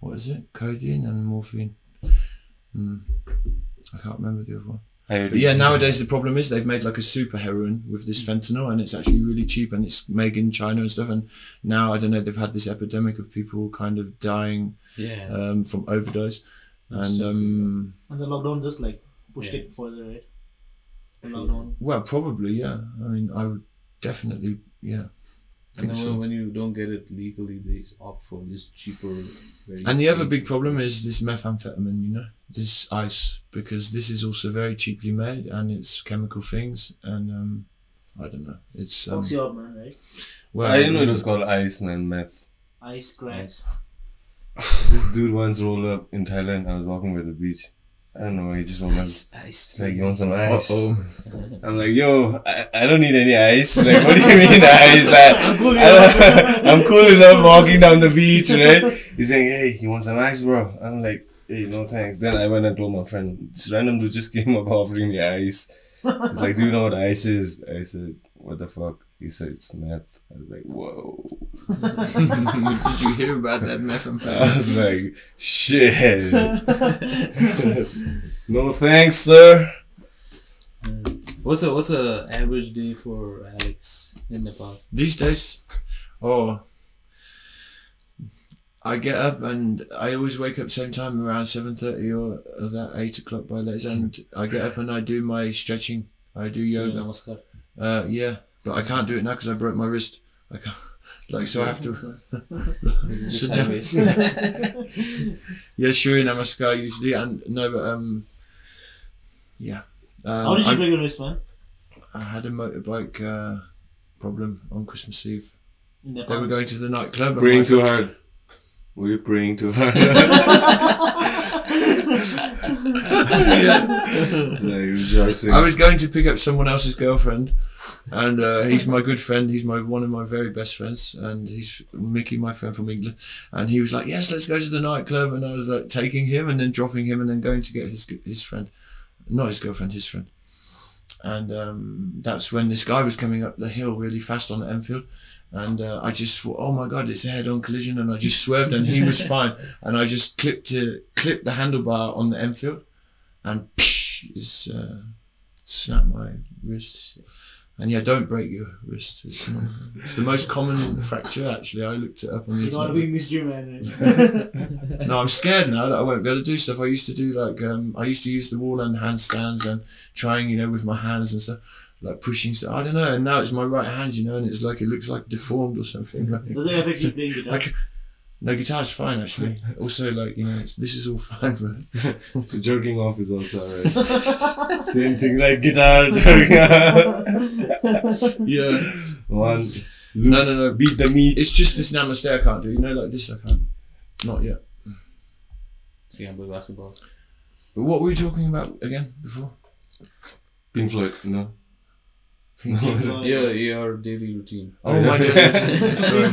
what is it? Codeine and morphine. I can't remember the other one. But yeah, nowadays the problem is they've made like a super heroin with this fentanyl, and it's actually really cheap, and it's made in China and stuff. And now, I don't know, they've had this epidemic of people kind of dying from overdose. And the lockdown just like pushed it further, right? The lockdown. Well, probably, yeah. I mean, I would definitely, yeah. And then when you don't get it legally, they opt for this cheaper. And the other big problem is this methamphetamine, you know, this ice, because this is also very cheaply made and it's chemical things, and I don't know. It's Fucks you up, man, right? Well, I didn't know it was called ice, man. Meth. Ice cracks. This dude once rolled up in Thailand. I was walking by the beach. I don't know, he just went ice. It's like, you want some ice? I'm like, yo, I don't need any ice. Like, what do you mean ice? Like, I'm cool enough walking down the beach, right? He's saying, hey, you want some ice, bro? I'm like, hey, no thanks. Then I went and told my friend, this random dude just came up offering me ice. He's like, do you know what ice is? I said, what the fuck? He said, it's meth. I was like, whoa. Did you hear about that methamphetamine? I was like, shit. No thanks, sir. What's a average day for Alex in Nepal? These days, I get up and I always wake up same time around 7:30 or that 8 o'clock by latest, and I get up and I do my stretching. I do yoga. Namaskar. Yeah, but I can't do it now because I broke my wrist. I can't. Like, so I have to sit down. Yeah, Shuri Namaskar usually, and no, but yeah. How did you break your wrist, man? I had a motorbike problem on Christmas Eve. Nepal. They were going to the nightclub. Praying too hard. We're praying too hard. I was going to pick up someone else's girlfriend, and he's my good friend. He's one of my very best friends, and he's Mickey, my friend from England. And he was like, "Yes, let's go to the nightclub." And I was like, taking him and then dropping him and then going to get his friend, not his girlfriend, his friend. and that's when this guy was coming up the hill really fast on the Enfield. And I just thought, oh my God, it's a head-on collision, and I just swerved, and he was fine. And I just clipped the handlebar on the Enfield, and snapped my wrist. And yeah, don't break your wrist. It's the most common fracture, actually. I looked it up on the internet. You want to be mystery man, right? No, I'm scared now that I won't be able to do stuff. I used to do like, I used to use the wall and handstands and trying, you know, with my hands and stuff. Like pushing stuff, I don't know, and now it's my right hand, you know, and it's like, it looks like deformed or something. Like, does it affect you playing guitar? No, guitar's fine actually. Also, like, you know, this is all fine, bro. So jerking off is also alright. Same thing like guitar, jerking off. Yeah. One, loose, no, beat the meat. It's just this namaste I can't do, you know, like this I can't. Not yet. So you can play basketball. But what were we talking about again before? Pink Floyd, no. Yeah, your daily routine. Oh, my daily routine. Sorry.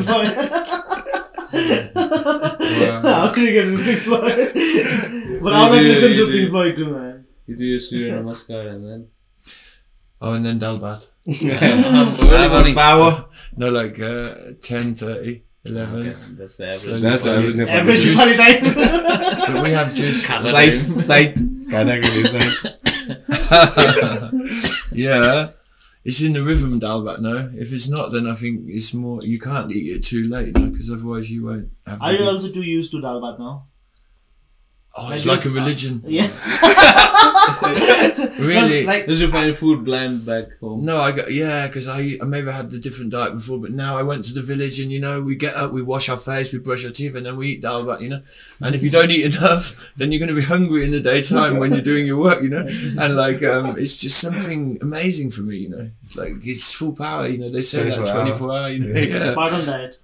How can you get into Pink Floyd? But I would like to listen to Pink Floyd too, man. You do your Surya Namaskar and then... Oh, and then Dalbat. Early morning. Power. No, like 10:30, 11. Okay, that's the average. So That's the average Nepali. Average Juice. body type. But we have juice. Sight. Yeah. It's in the rhythm, Dalbat, no? If it's not, then I think it's more, you can't eat it too late, no? Because otherwise you won't have Are you also too used to Dalbat now? Oh, it's like a religion. Yeah. Really? Like, Did you find food bland back home? No, because I maybe had the different diet before, but now I went to the village and, you know, we get up, we wash our face, we brush our teeth, and then we eat Dalbat, you know? And if you don't eat enough, then you're going to be hungry in the daytime when you're doing your work, you know? And like, it's just something amazing for me, you know? It's like, it's full power, you know? They say that 24 hour, you know? Yeah. Spartan diet.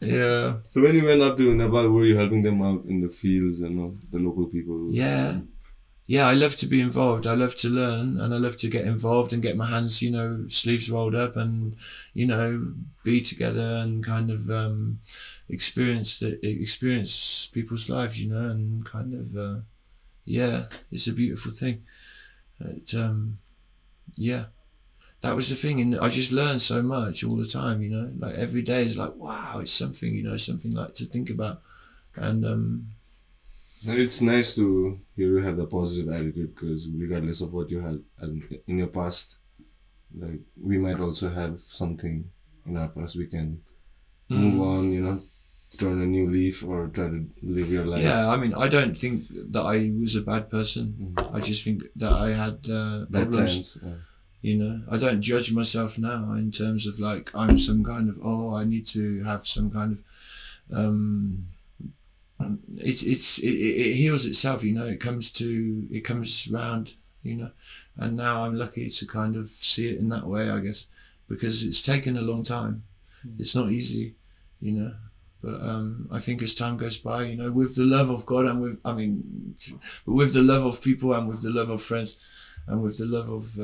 Yeah. So when you went up to Nepal, were you helping them out in the fields and the local people? Yeah. Yeah, I love to be involved. I love to learn, and I love to get involved and get my hands, you know, sleeves rolled up and, you know, be together and kind of experience people's lives, you know, and kind of, yeah, it's a beautiful thing. Yeah. That was the thing, and I just learned so much all the time, you know, like every day is like, wow, it's something, you know, something like to think about. And it's nice to hear you have the positive attitude, because regardless of what you had in your past, like we might also have something in our past, we can move on, you know, turn a new leaf or try to live your life. yeah, I mean, I don't think that I was a bad person. I just think that I had Bad problems. times. Yeah. You know, I don't judge myself now in terms of like I'm some kind of, I need to have some kind of it heals itself, you know. It comes round, you know, and now I'm lucky to kind of see it in that way, I guess, because it's taken a long time. It's not easy, you know, but I think as time goes by, you know, with the love of God and with the love of people and with the love of friends and with the love of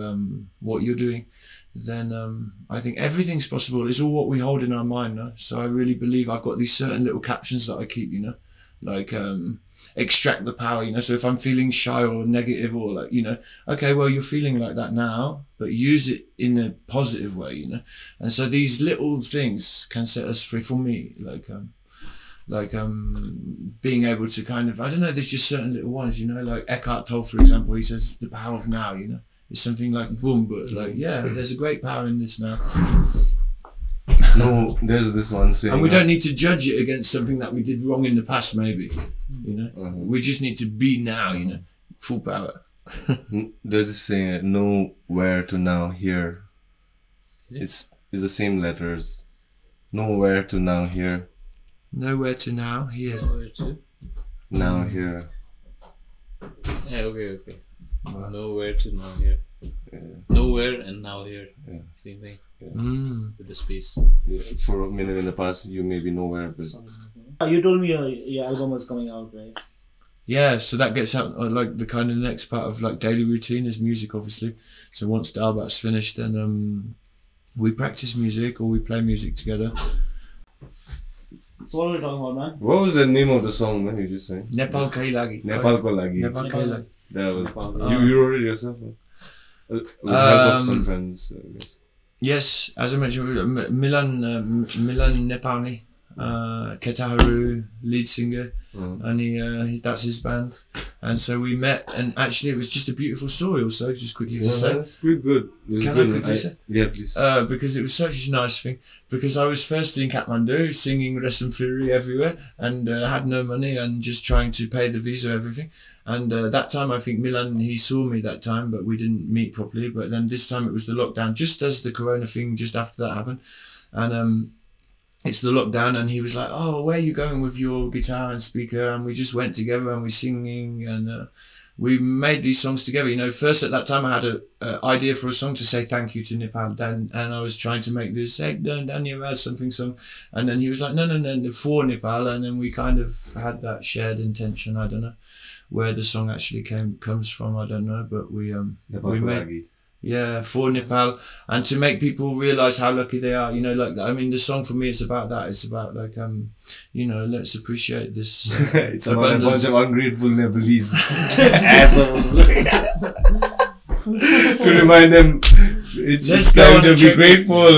what you're doing, then I think everything's possible. It's all what we hold in our mind, no? So I really believe I've got these certain little captions that I keep, you know, like extract the power, you know. So if I'm feeling shy or negative or like, you know, okay, well, you're feeling like that now, but use it in a positive way, you know. And so these little things can set us free. For me, like being able to kind of, I don't know, there's just certain little ones, you know, like Eckhart Tolle, for example, he says the power of now, you know. It's something like boom, but like, yeah, there's a great power in this now. No, there's this one saying, and we don't need to judge it against something that we did wrong in the past, maybe, you know. We just need to be now, you know, full power. there's this saying, know where to now here. It's the same letters. Know where to now here. Nowhere to now, here. Nowhere to? Now here. Yeah, okay. Nowhere to now here. Nowhere and now here. Yeah. Same thing. Mm. With the space. Yeah, for a minute in the past, you may be nowhere, but You told me your album was coming out, right? Yeah, so that gets out like the kind of next part of like daily routine is music, obviously. So once Dalbat's finished, then we practice music or we play music together. So what are we talking about, man? what was the name of the song, man? You just saying? Nepal Kai Lagi. Nepal ko lagi. Nepal Kai Lagi. That was you wrote it yourself? With the help of some friends, I guess. Yes, as I mentioned, Milan Nepali, Ketaharu, lead singer, and that's his band. And so we met, and actually it was just a beautiful story also, just quickly to say. It's pretty good. Can I quickly say? Yeah, please. Because it was such a nice thing. Because I was first in Kathmandu, singing Rest and Fury everywhere, and had no money and just trying to pay the visa, everything. And that time, I think Milan, he saw me that time, but we didn't meet properly. But then this time it was the lockdown, just as the corona thing, just after that happened. And it's the lockdown, and he was like, "Oh, where are you going with your guitar and speaker?" And we just went together and we're singing, and we made these songs together. You know, first at that time I had a idea for a song to say thank you to Nepal, and I was trying to make this something song, and then he was like, no, for Nepal, and then we kind of had that shared intention. I don't know where the song actually comes from. I don't know, but we made. Yeah, for Nepal, and to make people realise how lucky they are, you know, like, I mean, the song for me, it's about that. It's about, like, you know, let's appreciate this. It's about a bunch of ungrateful Nepalese assholes. To remind them, it's just time to be grateful.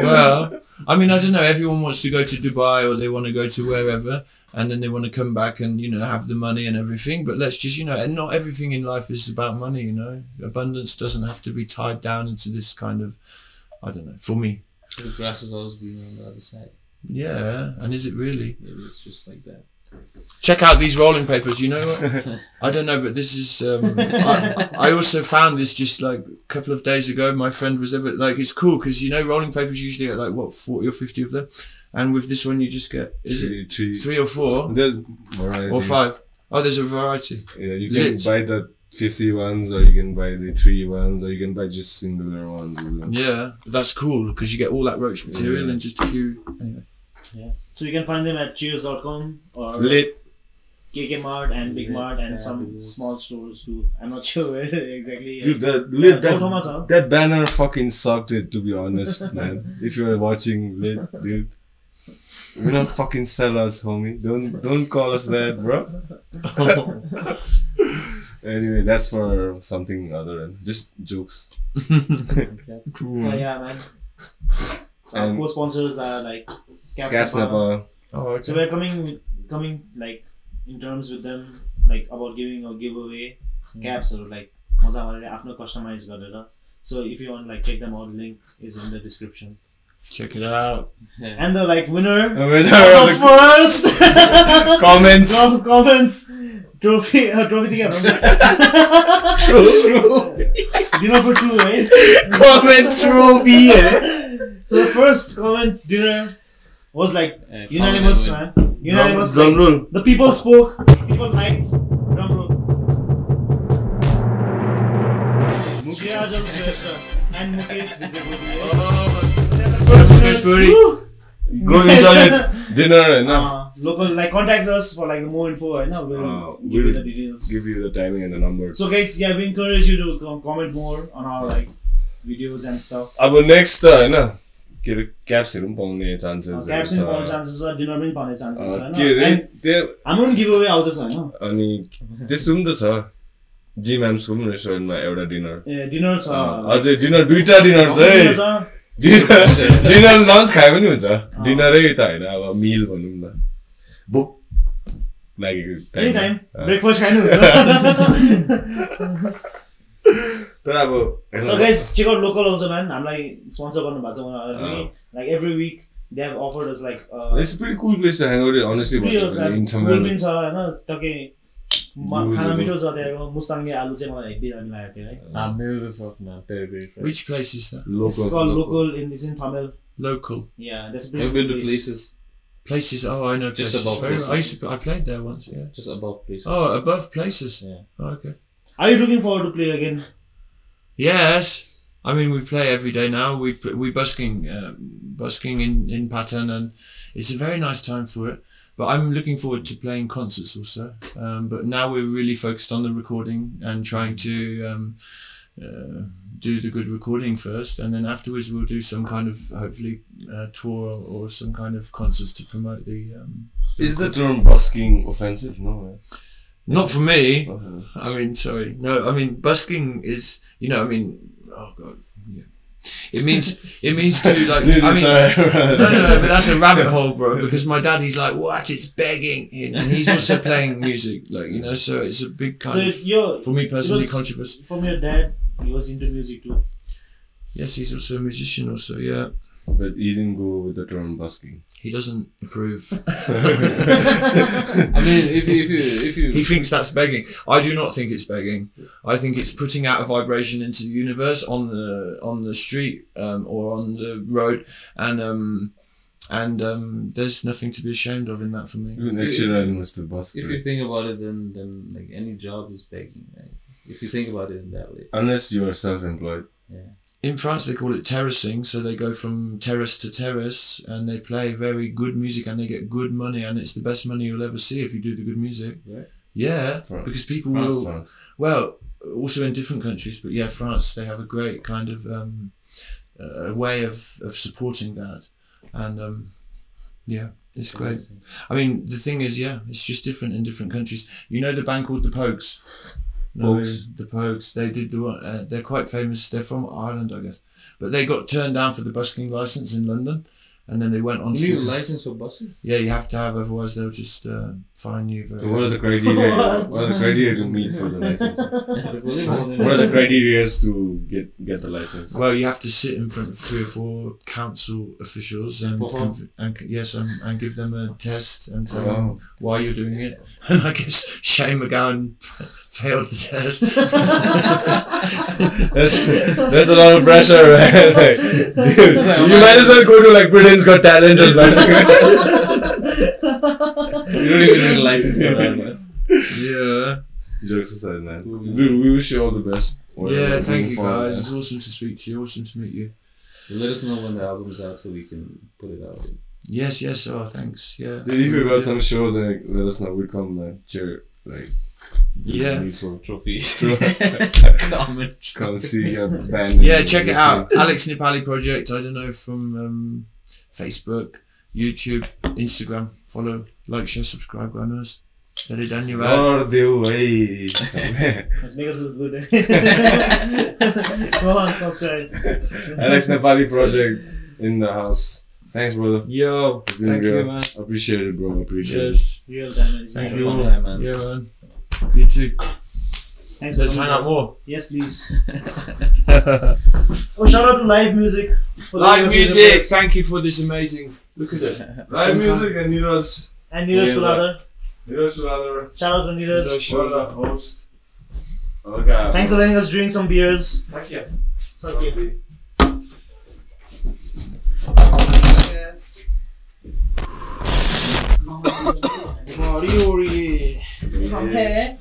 Well, I mean, I don't know, everyone wants to go to Dubai or they want to go to wherever, and then they want to come back and, you know, have the money and everything, but let's just, you know, and not everything in life is about money, you know. Abundance doesn't have to be tied down into this kind of, I don't know, for me. The grass is always green on the other side. Yeah, and is it really? Maybe it's just like that. Check out these rolling papers, you know what? I don't know, but this is, I also found this just like a couple of days ago. My friend was ever, like, it's cool because, you know, rolling papers usually get like, what, 40 or 50 of them? And with this one you just get, is it 3 or 4? There's variety. Or 5? Oh, there's a variety. Yeah, you can buy the 50 ones, or you can buy the 3 ones, or you can buy just singular ones. Yeah, but that's cool because you get all that roach material and just a few, anyway. Yeah. So you can find them at cheers.com or Lit. KK Mart and Big Mart and some small stores too. I'm not sure where exactly. Dude, that banner fucking sucked it, to be honest, man. If you're watching Lit, dude. We're not fucking sell us, homie. Don't call us that, bro. Anyway, that's for something other than just jokes. Cool. So yeah, man. So our co-sponsors are like Caps Nepal. Oh, okay. So we're coming like in terms with them, like about giving a giveaway caps or like afno customized garera. So if you want, like, check them out, link is in the description. Check it out. Yeah. And the winner of the first comments. Trophy dinner for 2, right? Comments trophy. So the first comment dinner was like unanimous, man. Unanimous. Drum roll. The people spoke. People liked. Drum roll. And Mukesh Go enjoy it. Dinner, no. Local, like, contact us for like more info, right now. We'll give you the details. Give you the timing and the number. So guys, yeah, we encourage you to comment more on our like videos and stuff. अब next हैन के क्याप्सहरु पनि पाउने chances caps पनि पाउने chances छ, dinner पनि पाउने chances छ हैन। के रे त्यो हाम्रो पनि गिभअवे आउँदैछ हैन। अनि त्यसो पनि त छ जी म्याम्सको पनि रेस्टुरेन्टमा एउटा डिनर ए डिनर छ अझै डिनर दुईटा डिनर छ है डिनर लन्च खाए पनि हुन्छ डिनरै त हैन अब मिल भनौं न भुक लागेको टाइम ब्रेकफास्ट खानु तर अब गाइस चेक आउट लोकल आउँछ म्यान हामीलाई स्पोन्सर गर्नु भएको छ उनीहरुले like every week they have offered us like it's a pretty cool place to hang out honestly in Tamil means हैन टके खाना मिठो छ त्यहाँको मुस्ताङले आलु चाहिँ मलाई बिरामी लागेको थियो है beautiful very very Which place is that? It's called local in Tamil. Local. Yeah, that's a big place. Places. Oh, I know. Just above places. I played there once. Yeah. Just above places. Oh, above places. Yeah. Oh, okay. Are you looking forward to play again? Yes. I mean, we play every day now. We busking in Patan, and it's a very nice time for it. But I'm looking forward to playing concerts also. But now we're really focused on the recording and trying to do the good recording first, and then afterwards we'll do some kind of hopefully tour or some kind of concerts to promote the. Is the term busking offensive? No. Right? Not for me. Okay. I mean, sorry. No, I mean, busking is, you know, I mean, oh God, yeah. It means to like, I mean, no, but that's a rabbit hole, bro, because my dad, he's like, what, it's begging, and he's also playing music, like, you know, so it's a big kind of, for me personally, controversy. From your dad, he was into music too. Yes, he's also a musician also, yeah. But he didn't go with the term busking. He doesn't approve. I mean, if you He thinks that's begging. I do not think it's begging. I think it's putting out a vibration into the universe on the street or on the road, and there's nothing to be ashamed of in that for me. Even Ed Sheeran was the busker. if you think about it, then like any job is begging, right? If you think about it in that way. Unless you are self-employed. Yeah. In France, they call it terracing, so they go from terrace to terrace, and they play very good music, and they get good money, and it's the best money you'll ever see if you do the good music. Right. Yeah, France. because people France. well, also in different countries, but yeah, France, they have a great kind of a way of supporting that, and yeah, it's great. I mean, the thing is, yeah, it's just different in different countries. You know the band called the Pogues? No, the Pogues. They did the one. They're quite famous. They're from Ireland, I guess, but they got turned down for the busking license in London, and then they went on. You need a license for busking? Yeah, you have to have, otherwise they'll just fine you. So what are the criteria? What are the criteria to meet for the license? What are the criteria to get the license? Well, you have to sit in front of 3 or 4 council officials and give them a test and tell them why you're doing it. And I guess Shane McGowan failed the test. That's a lot of pressure, man. Like, dude, you might as well go to like Britain's Got Talent or something. You don't even need a license for that, man. Yeah. Jokes aside, man. Dude, we wish you all the best. Yeah, thank you guys. It's awesome to speak to you. Awesome to meet you. Let us know when the album's out so we can put it out. Yes. Oh, thanks. Yeah. Dude, if you got some shows, and let us know. We come and cheer, like. Yeah. Trophies. Come see a band. Yeah, check it out. Alex Nepali Project. I don't know, from Facebook, YouTube, Instagram. Follow, like, share, subscribe, guys. Very done, you Or the way. Let's make us look good. Go on, subscribe. Alex Nepali Project in the house. Thanks, brother. Yo, thank you, man. Appreciate it, bro. Appreciate Yes. Real damage. Thank you. Fun time, man. Yeah, man. You too. Thanks. Let's hang out more. Yes, please. Oh, shout out to live music. Live music. Thank you for this amazing. Look at it. Live music and Neeraj. And Neeraj Suladhar. Neeraj Suladhar. Shout out to Neeraj. What a host. Okay. Thanks for letting us drink some beers. Thank you. Thank you. Mario. From here.